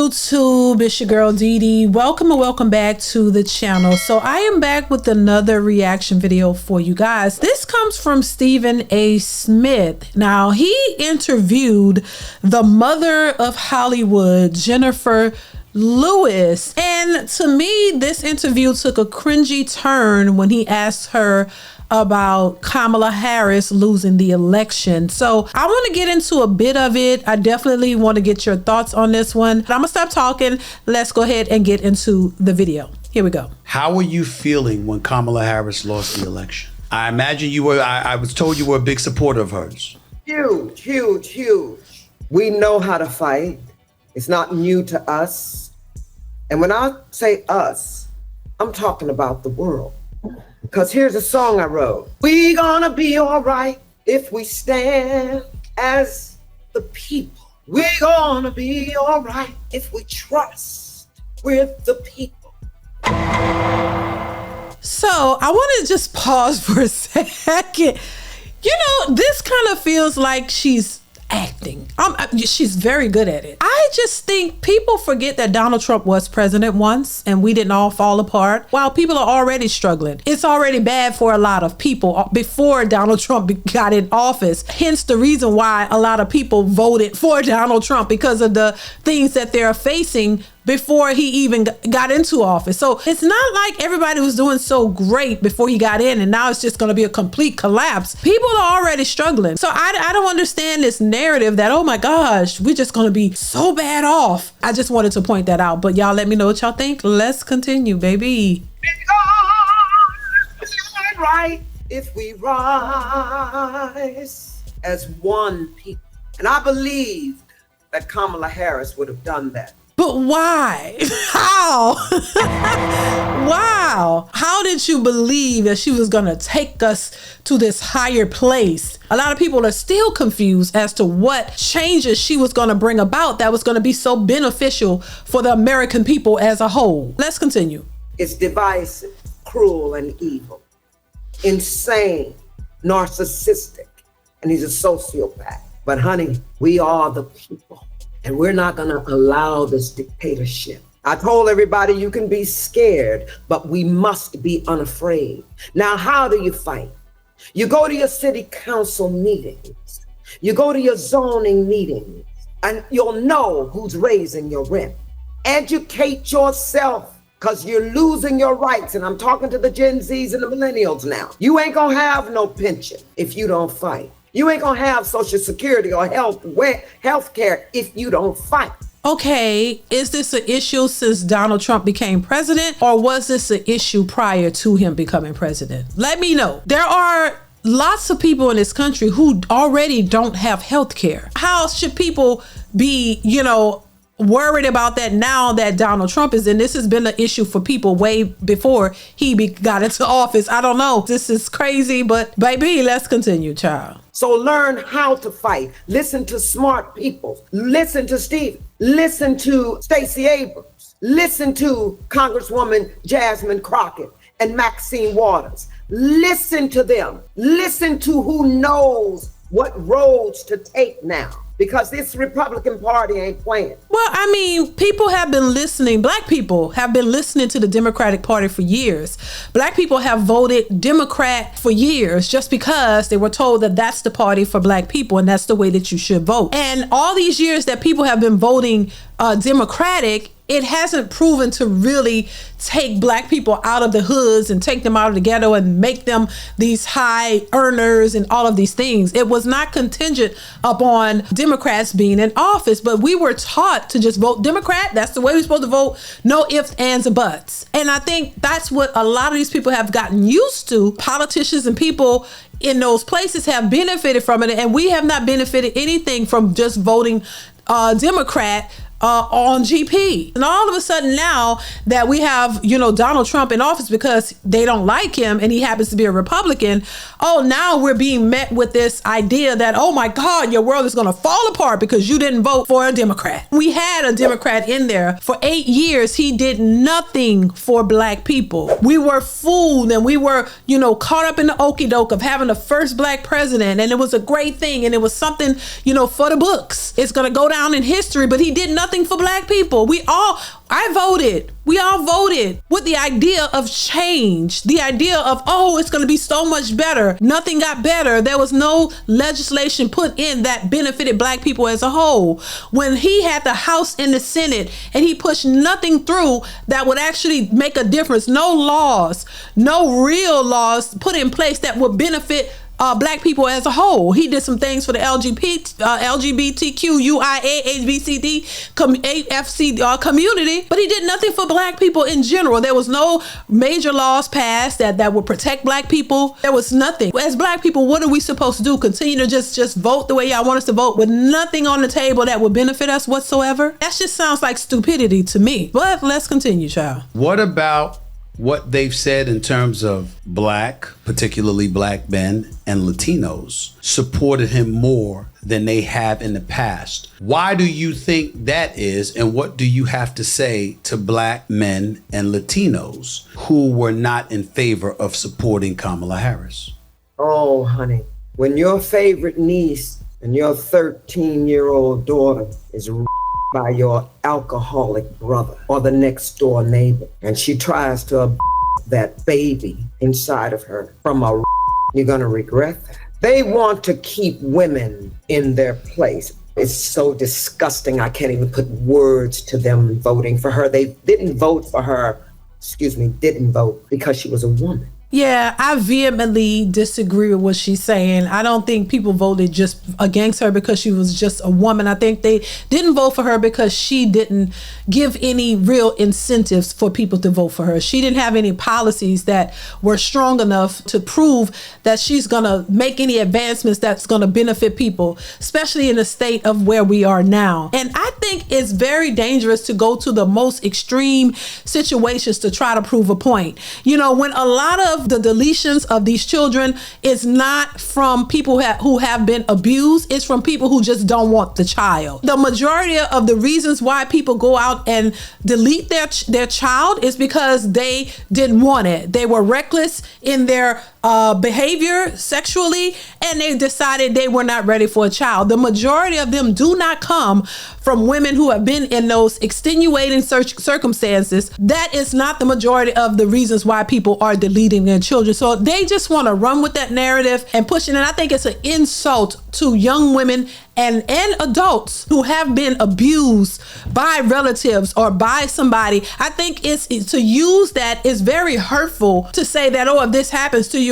YouTube? It's your girl DeeDee. Welcome and welcome back to the channel. So I am back with another reaction video for you guys. This comes from Stephen.A.Smith. Now, he interviewed the mother of Hollywood, Jenifer Lewis, and to me this interview took a cringy turn when he asked her about Kamala Harris losing the election. So I want to get into a bit of it. I definitely want to get your thoughts on this one. I'm gonna stop talking. Let's go ahead and get into the video. Here we go. How were you feeling when Kamala Harris lost the election? I imagine you were, I was told you were a big supporter of hers. Huge, huge, huge. We know how to fight. It's not new to us. And when I say us, I'm talking about the world. Because here's a song I wrote. We gonna be all right if we stand as the people. We gonna be all right if we trust with the people. So I want to just pause for a second. You know, this kind of feels like she's acting. She's very good at it. I just think people forget that Donald Trump was president once and we didn't all fall apart while people are already struggling. It's already bad for a lot of people before Donald Trump got in office. Hence the reason why a lot of people voted for Donald Trump, because of the things that they're facing before he even got into office. So it's not like everybody was doing so great before he got in and now it's just going to be a complete collapse. People are already struggling. So I don't understand this narrative that, oh my gosh, we're just going to be so bad off. I just wanted to point that out, but y'all let me know what y'all think. Let's continue, baby. Right if we rise as one people. And I believe that Kamala Harris would have done that. But why? How? Wow. How did you believe that she was going to take us to this higher place? A lot of people are still confused as to what changes she was going to bring about that was going to be so beneficial for the American people as a whole. Let's continue. It's divisive, cruel, and evil, insane, narcissistic, and he's a sociopath. But honey, we are the people. And we're not going to allow this dictatorship. I told everybody you can be scared, but we must be unafraid. Now, how do you fight? You go to your city council meetings. You go to your zoning meetings, and you'll know who's raising your rent. Educate yourself, because you're losing your rights. And I'm talking to the Gen Zs and the millennials now. You ain't going to have no pension if you don't fight. You ain't gonna have Social Security or health care if you don't fight. Okay, is this an issue since Donald Trump became president, or was this an issue prior to him becoming president? Let me know. There are lots of people in this country who already don't have health care. How should people be, worried about that now that Donald Trump is in? This has been an issue for people way before he got into office. I don't know. This is crazy, but baby, let's continue, child. So learn how to fight. Listen to smart people. Listen to Steve. Listen to Stacey Abrams. Listen to Congresswoman Jasmine Crockett and Maxine Waters. Listen to them. Listen to who knows what roads to take now. Because this Republican Party ain't playing. Well, I mean, people have been listening. Black people have been listening to the Democratic Party for years. Black people have voted Democrat for years just because they were told that that's the party for black people and that's the way that you should vote. And all these years that people have been voting Democratic, it hasn't proven to really take black people out of the hoods and take them out of the ghetto and make them these high earners and all of these things. It was not contingent upon Democrats being in office, but we were taught to just vote Democrat. That's the way we're supposed to vote. No ifs, ands, or buts. And I think that's what a lot of these people have gotten used to. Politicians and people in those places have benefited from it, and we have not benefited anything from just voting Democrat on GP. And all of a sudden now that we have, Donald Trump in office because they don't like him and he happens to be a Republican, now we're being met with this idea that, oh my God, your world is going to fall apart because you didn't vote for a Democrat. We had a Democrat in there for 8 years. He did nothing for black people. We were fooled and we were, caught up in the okie doke of having the first black president, and it was a great thing and it was something, for the books. is going to go down in history, but he did nothing for black people. We all voted with the idea of change, the idea of, oh, it's going to be so much better. Nothing got better. There was no legislation put in that benefited black people as a whole. When he had the House and the Senate and he pushed nothing through that would actually make a difference, no laws, no real laws put in place that would benefit black people as a whole. He did some things for the LGBTQIA, HBCD, AFC community, but he did nothing for black people in general. There was no major laws passed that would protect black people. There was nothing. As black people, what are we supposed to do? Continue to just vote the way y'all want us to vote with nothing on the table that would benefit us whatsoever? That just sounds like stupidity to me. But let's continue, child. What about what they've said in terms of black, particularly black men and Latinos, supported him more than they have in the past? Why do you think that is? And what do you have to say to black men and Latinos who were not in favor of supporting Kamala Harris? Oh, honey, when your favorite niece and your 13-year-old daughter is by your alcoholic brother or the next door neighbor, and she tries to that baby inside of her from a you're gonna regret that. They want to keep women in their place. It's so disgusting. I can't even put words to them voting for her. They didn't vote for her, didn't vote because she was a woman. Yeah, I vehemently disagree with what she's saying. I don't think people voted just against her because she was just a woman. I think they didn't vote for her because she didn't give any real incentives for people to vote for her. She didn't have any policies that were strong enough to prove that she's going to make any advancements that's going to benefit people, especially in the state of where we are now. And I think it's very dangerous to go to the most extreme situations to try to prove a point. You know, when a lot of the deletions of these children is not from people who have been abused, it's from people who just don't want the child. The majority of the reasons why people go out and delete their child is because they didn't want it. They were reckless in their behavior sexually, and they decided they were not ready for a child. The majority of them do not come from women who have been in those extenuating circumstances. That is not the majority of the reasons why people are deleting their children. So they just want to run with that narrative and push it. And I think it's an insult to young women and adults who have been abused by relatives or by somebody. I think it's to use that is very hurtful to say that, oh, if this happens to you,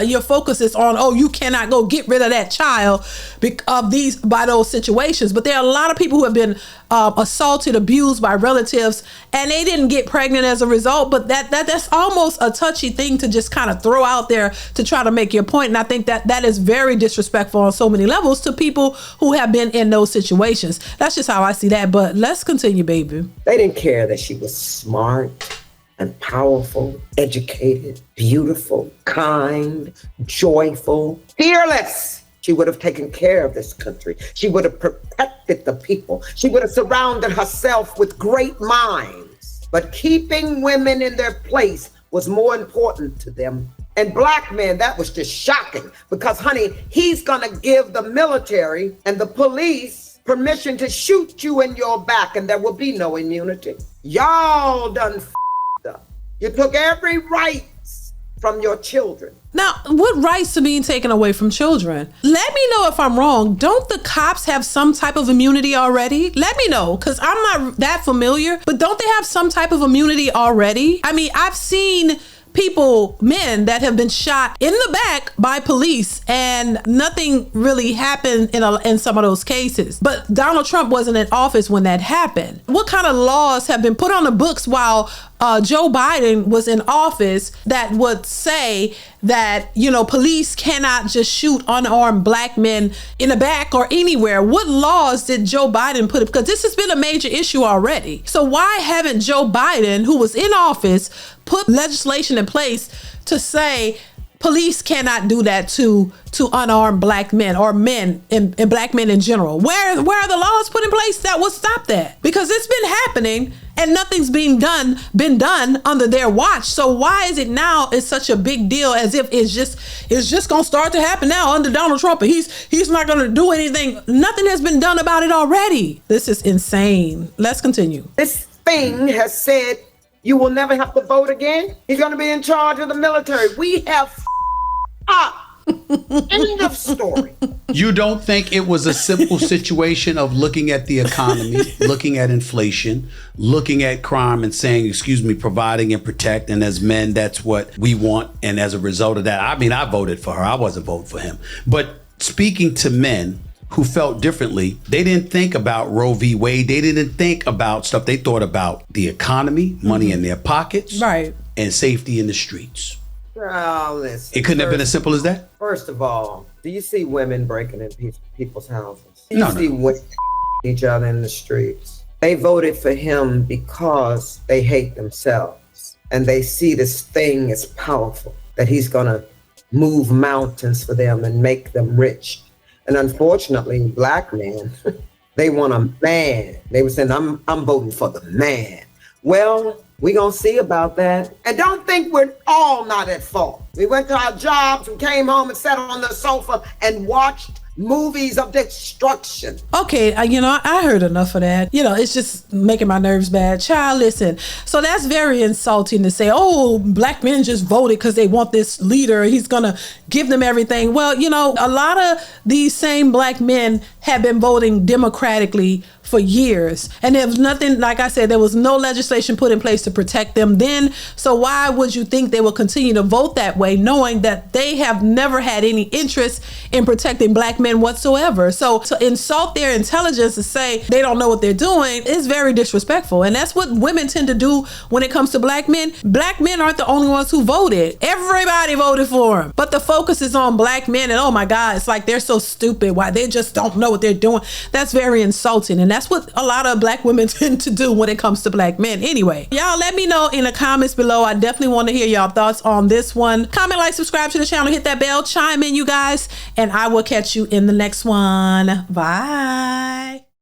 your focus is on, oh, you cannot go get rid of that child by those situations. But there are a lot of people who have been assaulted, abused by relatives, and they didn't get pregnant as a result. But that's almost a touchy thing to just kind of throw out there to try to make your point. And I think that is very disrespectful on so many levels to people who have been in those situations. That's just how I see that. But let's continue, baby. They didn't care that she was smart and powerful, educated, beautiful, kind, joyful, fearless. She would have taken care of this country. She would have protected the people. She would have surrounded herself with great minds. But keeping women in their place was more important to them. And black men, that was just shocking because, honey, he's gonna give the military and the police permission to shoot you in your back and there will be no immunity. Y'all done f***ed up. You took every right from your children. Now, what rights are being taken away from children? Let me know if I'm wrong. Don't the cops have some type of immunity already? Let me know, because I'm not that familiar, but don't they have some type of immunity already? I mean, I've seen men that have been shot in the back by police and nothing really happened in some of those cases. But Donald Trump wasn't in office when that happened. What kind of laws have been put on the books while Joe Biden was in office that would say that, police cannot just shoot unarmed black men in the back or anywhere? What laws did Joe Biden put up? Because this has been a major issue already. So why haven't Joe Biden, who was in office, put legislation in place to say police cannot do that to unarmed black men or men and black men in general? Where are the laws put in place that will stop that? Because it's been happening And nothing's been done under their watch. So why is it now it's such a big deal, as if it's just gonna start to happen now under Donald Trump, and he's not gonna do anything? Nothing has been done about it already. This is insane. Let's continue. This thing has said you will never have to vote again. He's gonna be in charge of the military. We have up. End of story. You don't think it was a simple situation of looking at the economy, looking at inflation, looking at crime and saying, excuse me, providing and protect, and as men, that's what we want, and as a result of that, I mean, I voted for her. I wasn't voting for him. But speaking to men who felt differently, they didn't think about Roe v. Wade. They didn't think about stuff. They thought about the economy, money in their pockets, right, and safety in the streets. Oh, listen. It couldn't have been as simple as that? First of all, do you see women breaking in people's houses? Do No, you see women each other in the streets? They voted for him because they hate themselves. And they see this thing as powerful, that he's going to move mountains for them and make them rich. And unfortunately, black men, they want a man. They were saying, I'm voting for the man. Well, we're going to see about that. And don't think we're all not at fault. We went to our jobs and came home and sat on the sofa and watched movies of destruction. Okay, I heard enough of that. It's just making my nerves bad. Child, listen. So that's very insulting to say, oh, black men just voted because they want this leader. He's going to give them everything. Well, a lot of these same black men have been voting democratically for years. And there was nothing, like I said, there was no legislation put in place to protect them then. So why would you think they will continue to vote that way, knowing that they have never had any interest in protecting black men whatsoever? So to insult their intelligence and say they don't know what they're doing is very disrespectful. And that's what women tend to do when it comes to black men. Black men aren't the only ones who voted. Everybody voted for him. But the focus is on black men, and oh my God, it's like they're so stupid. Why they just don't know what they're doing. That's very insulting. And that's what a lot of black women tend to do when it comes to black men. Anyway, y'all let me know in the comments below. I definitely want to hear y'all thoughts on this one. Comment, like, subscribe to the channel, hit that bell, chime in, you guys, and I will catch you in the next one. Bye.